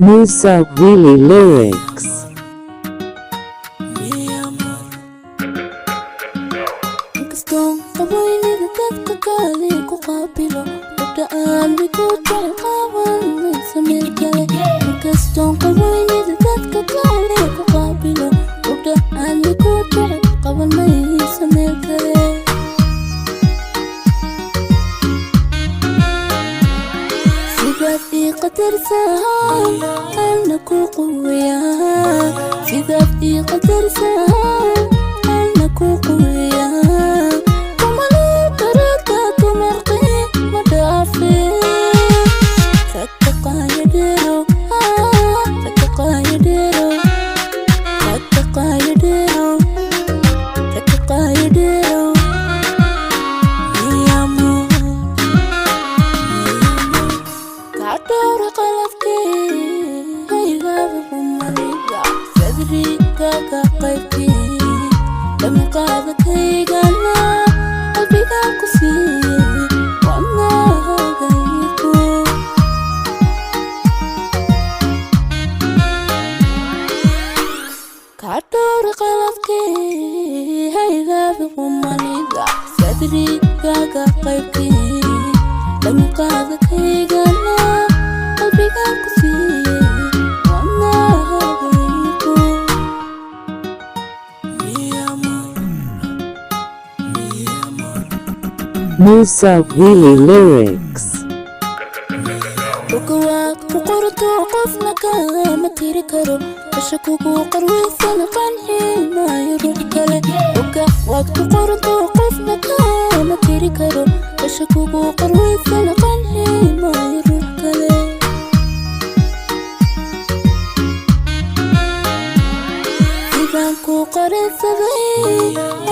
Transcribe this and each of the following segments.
Musa Willy lyrics. Inkastoo qaboynida dadka kale ku qaabilo gabdha aan biku jecel maysa meel kale. Inkastoo qaboynida dadka kale ku qaabilo gabdha aan biku jecel maysa meel kale. sidaad ii qadarsan ana ku quweyaa, sidaad ii qadarsan ana ku quweyaa. kumalii darada dumarqii ma dhaafin ragga qaayadheero, ragga qaayadheero, ragga qaayadheero, ragga qaayadheero. Kadora qalabkii haygaaba kumaliga sadrigaga qaybkii dama qaadakaygana qalbigaa ku siiyey wadnahagaygu. Kadora qalabkii haygaaba kumaliga sadrigaga qaybkii dama qaadakaygana qalbigaa ku siiyey wadnahagaygu. Musa Willy lyrics. Ugawaad ku qorto qofna kama tiri karo, asha kugu qarweysana qanci maayo ruux kale. Ugawaad ku qorto qofna kama tiri karo, asha kugu qarweysana qanci maayo ruux kale. sidaan ku qarinsaday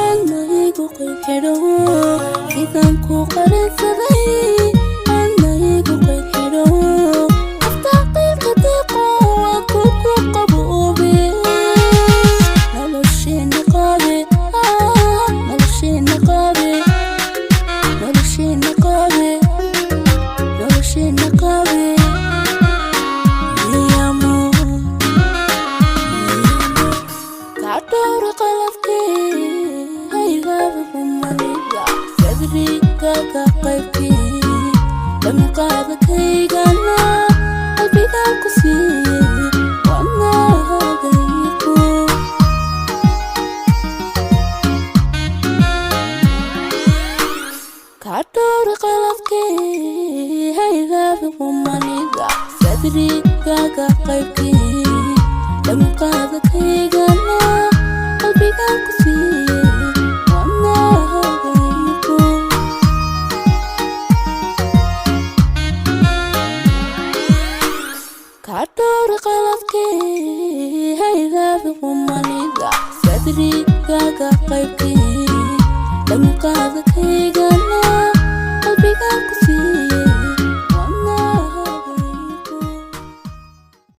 ana igu qayxidho, sidaan ku qarinsaday ana igu qayxidho. aftaaqilka deeqo waa kugu qaboobe nolosheena qaabe, nolosheena qaabe, nolosheena qaabe, nolosheena qaabe. Kadora qalabkii haygaaba kumaliga sadrigaga qaybkii dama qaadakaygana qalbigaa ku siiyey wadnahagaygu. Kadora qalabkii haygaaba kumaliga sadrigaga qaybkii dama qaadakaygana qalbigaa ku siiyey wadnahagaygu. Kadora qalabkii haygaaba kumaliga sadrigaga qaybkii dama qaadakaygana